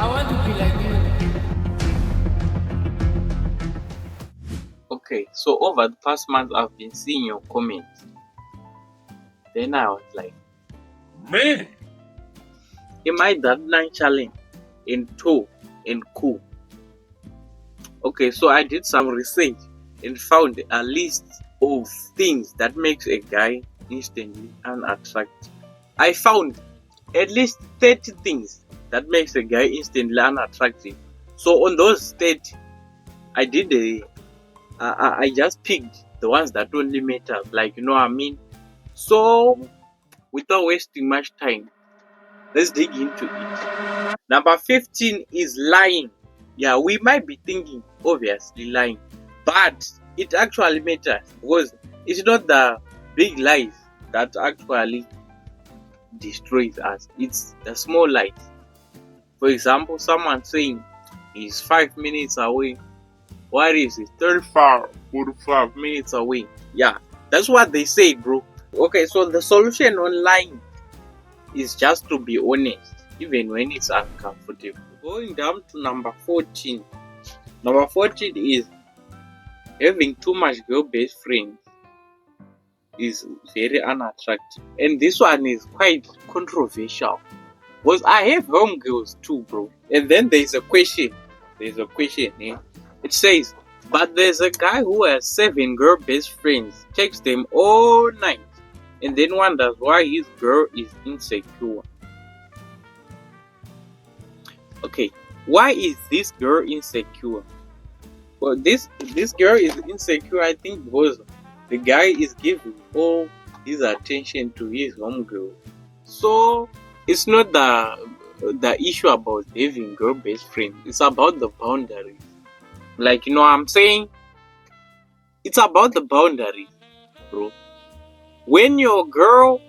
I want to be like you. Okay, so over the past month, I've been seeing your comments. Then I was like, man, am I that nonchalant and tall and cool? Okay, so I did some research and found a list of things that makes a guy instantly unattractive. I found at least 30 things that makes a guy instantly unattractive. So on those 30, I did I just picked the ones that only matter, like, you know what I mean. So without wasting much time, let's dig into it. Number 15 is lying. Yeah, we might be thinking obviously lying, but it actually matters because it's not the big lies that actually destroys us, it's the small lies. For example, someone saying he's 5 minutes away. What is it? 45 minutes away. Yeah, that's what they say, bro. Okay, so the solution on lying is just to be honest, even when it's uncomfortable. Going down to number 14. Number 14 is having too much girl best friends is very unattractive. And this one is quite controversial. Because I have homegirls too, bro. And then there's a question. Eh? It says, but there's a guy who has 7 girl best friends, takes them all night, and then wonders why his girl is insecure. Okay, why is this girl insecure? Well, this girl is insecure, I think, because the guy is giving all his attention to his homegirl. So it's not the issue about having girl best friend. It's about the boundaries. Like, you know what I'm saying? It's about the boundaries, bro. When your girl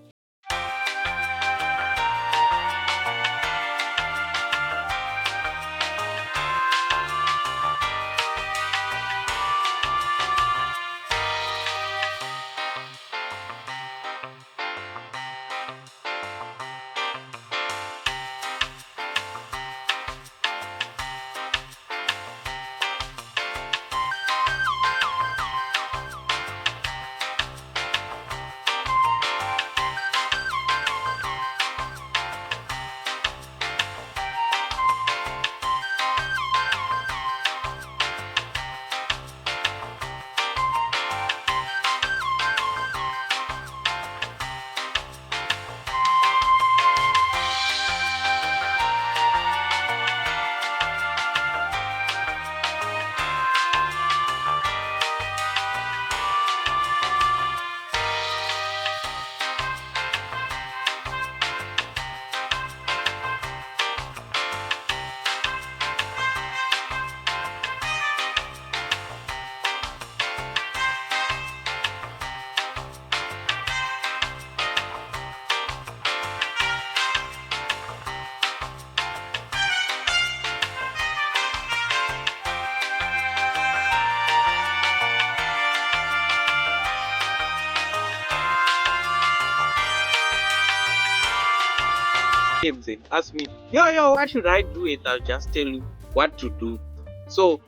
games and ask me, yo, what should I do? And I'll just tell you what to do. So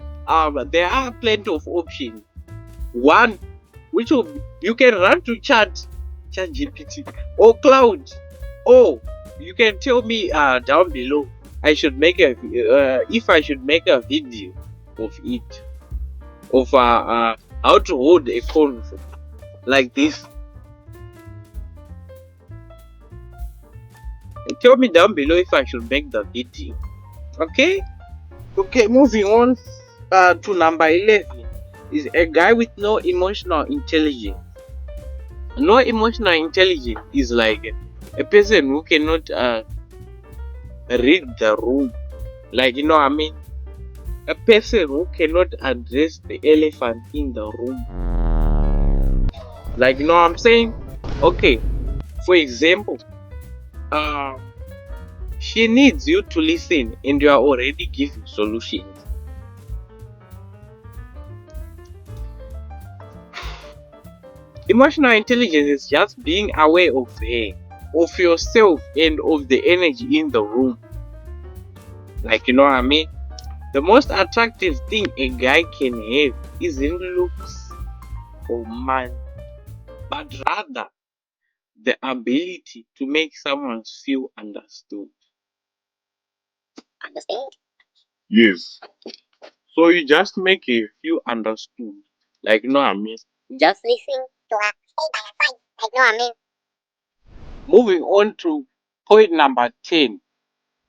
there are plenty of options. One, which you can run to chat GPT or cloud, or you can tell me down below I should make a if I should make a video of it, of how to hold a convo like this. Tell me down below if I should make the video. Okay, moving on to number 11 is a guy with no emotional intelligence. No emotional intelligence is like a person who cannot read the room. Like, you know what I mean? A person who cannot address the elephant in the room. Like, you know what I'm saying? Okay, for example, she needs you to listen and you are already giving solutions. Emotional intelligence is just being aware of her, of yourself, and of the energy in the room. Like, you know what I mean? The most attractive thing a guy can have isn't looks or money, but rather the ability to make someone feel understood. Understand? Yes. So you just make a feel understood. Like, you know what I mean? Just listen to her. Stay by her side. Like, you know what I mean? Moving on to point number 10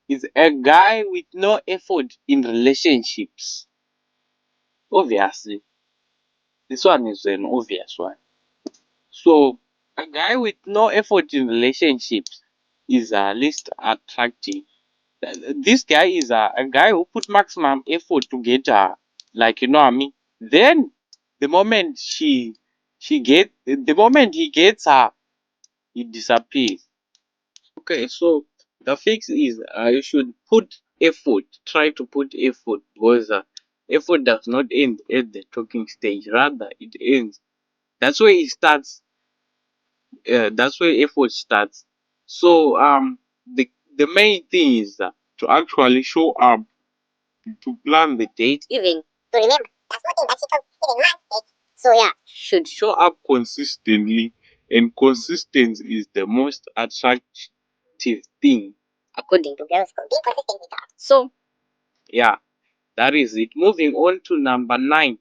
is a guy with no effort in relationships. Obviously, this one is an obvious one. So, a guy with no effort in relationships is least attractive. This guy is a guy who put maximum effort to get her, like, you know what I mean. Then, the moment the moment he gets her, he disappears. Okay, so the fix is you should put effort. Try to put effort because effort does not end at the talking stage. Rather, it ends. That's where it starts. That's where effort starts. So the main thing is to actually show up, to plan the date, even to remember. That's one thing that she told even last date. So yeah, should show up consistently, and consistency is the most attractive thing according to girls. Be consistent with her. So yeah, that is it. Moving on to number 9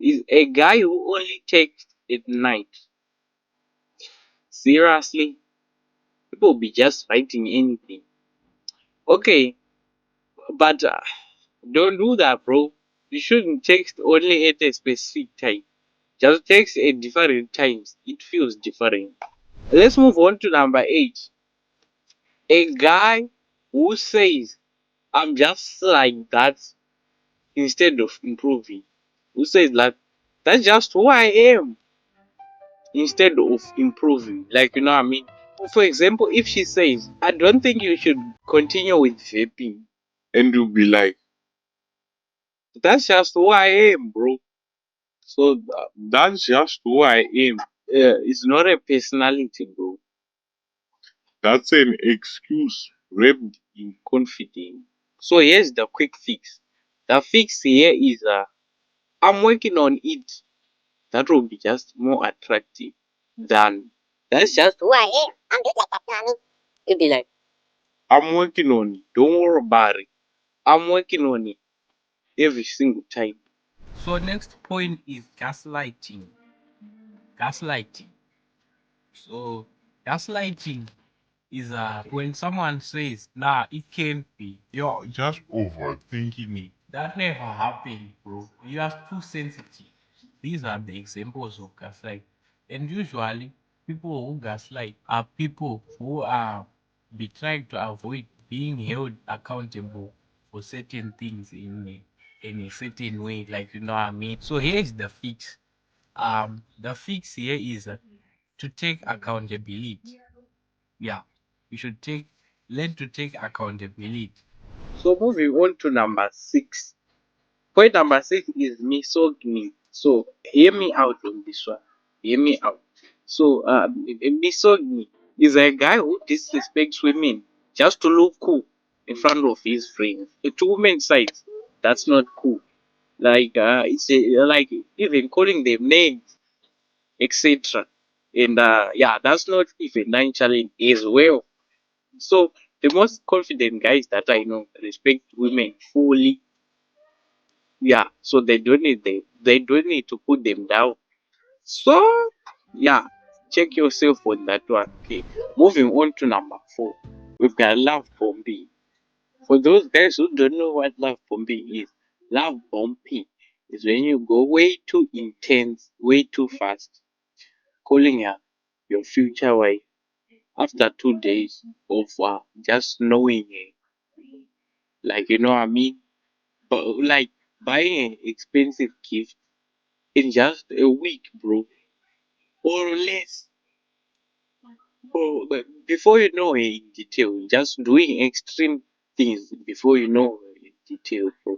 is a guy who only texts at night. Seriously, people be just writing anything. Okay, but don't do that, bro. You shouldn't text only at a specific time. Just text at different times. It feels different. Let's move on to number 8. A guy who says, I'm just like that instead of improving. Who says that that's just who I am instead of improving. Like, you know what I mean? For example, if she says, I don't think you should continue with vaping, and you'll be like, that's just who I am, bro. So that's just who I am. It's not a personality, bro. That's an excuse wrapped in confidence. So here's the quick fix. The fix here is I'm working on it. That will be just more attractive than that's just who I am. I'm just like that. You know what I mean? You'll be like, I'm working on it. Don't worry about it. I'm working on it every single time. So next point is gaslighting. Gaslighting. So gaslighting is when someone says, nah, it can't be. You're just overthinking it. That never happened, bro. You are too sensitive. These are the examples of gaslight. And usually people who gaslight are people who are be trying to avoid being held accountable for certain things in a certain way, like, you know what I mean. So here's the fix. The fix here is to take accountability. Yeah, you should learn to take accountability. So moving on to number 6. Point number 6 is misogyny. So hear me out on this one. Hear me out. So misogyny is a guy who disrespects women just to look cool in front of his friends. To women's side, that's not cool. Like it's like even calling them names, etc. And yeah, that's not even nonchalant as well. So the most confident guys that I know respect women fully. Yeah, so they don't need to put them down. So yeah, check yourself on that one. Okay, moving on to number 4, we've got love bombing. For those guys who don't know what love bombing is, love bombing is when you go way too intense, way too fast, calling her your future wife after 2 days of just knowing her. Like, you know what I mean? But like buying an expensive gift in just a week, bro, or less. But before you know it in detail, just doing extreme things before you know it in detail, bro.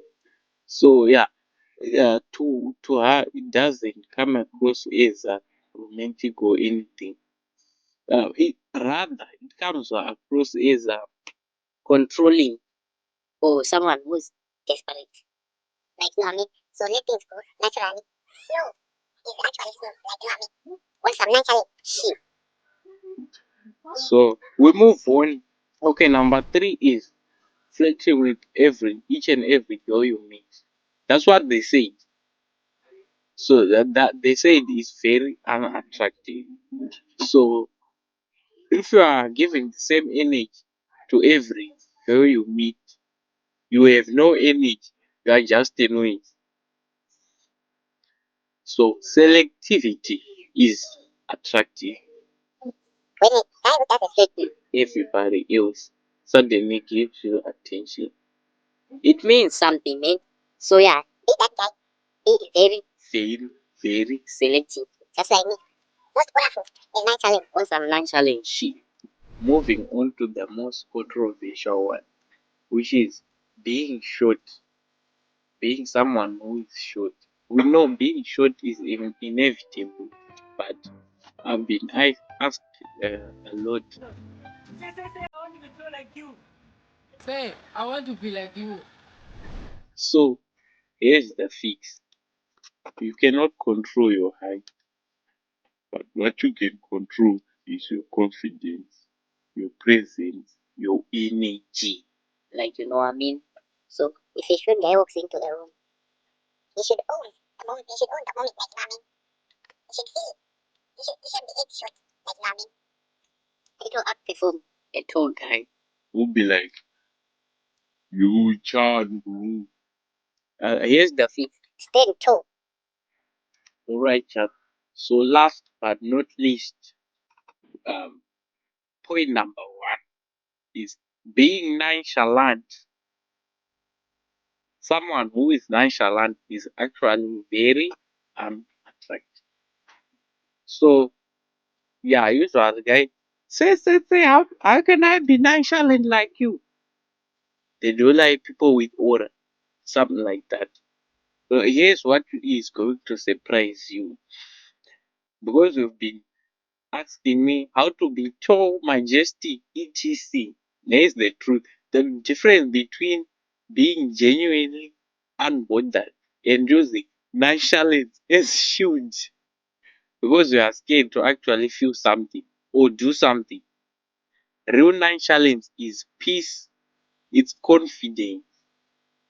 So yeah, to her it doesn't come across as romantic or anything. It rather it comes across as controlling. or someone who's desperate. Like, you know what I mean? So let things go naturally. Slow is actually slow. Like, you know what I mean? When some naturally shit. So we move on. Okay, number three is flirting with each and every girl you meet. That's what they say. So that they say it is very unattractive. So if you are giving the same energy to every girl you meet, you have no energy. You are just annoying. So selectivity is attractive. When a guy who does a Everybody else suddenly gives you attention. it means something, man. So yeah, be that guy. Be very, Very, very selective. Just like me. Most powerful is nonchalant. Once I'm nonchalant, shit. moving on to the most controversial one, which is being short. Being someone who is short. We know being short is inevitable, but I've been asked a lot. Say, I want to be like you. So here's the fix. You cannot control your height, but what you can control is your confidence, your presence, your energy. Like, you know what I mean? So, if a short guy walks into the room, he should own the moment. He should own the moment, like, you know what I mean? He should feel it. He should be it short, like, you know what I mean? It will outperform a tall guy. We'll be like, you can't move. Here's the fix. Stand tall. Alright, chat. So last but not least, um, point number one is being nonchalant. Someone who is nonchalant is actually very unattractive. So yeah, usually guy say how can I be nonchalant like you? They do like people with aura, something like that. So here's what is going to surprise you because you've been asking me how to be tall, majestic, etc. There's the truth. The difference between being genuinely unbothered and using nonchalance is huge because you are scared to actually feel something or do something. Real nonchalance is peace, it's confidence.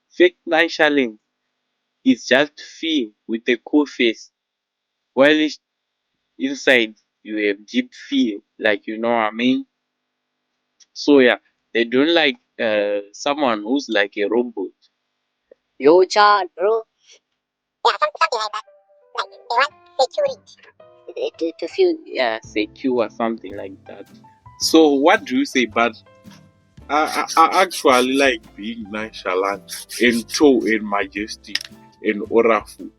Fake nonchalance is just fear with a cool face, while inside you have deep fear, like you know what I mean. So yeah, they don't like someone who's like a robot. Yo, Chad, bro. Yeah, something like that. Like, they want security. To feel, yeah. Secure or something like that. So what do you say? But I actually like being nonchalant and tall and majestic and oraful.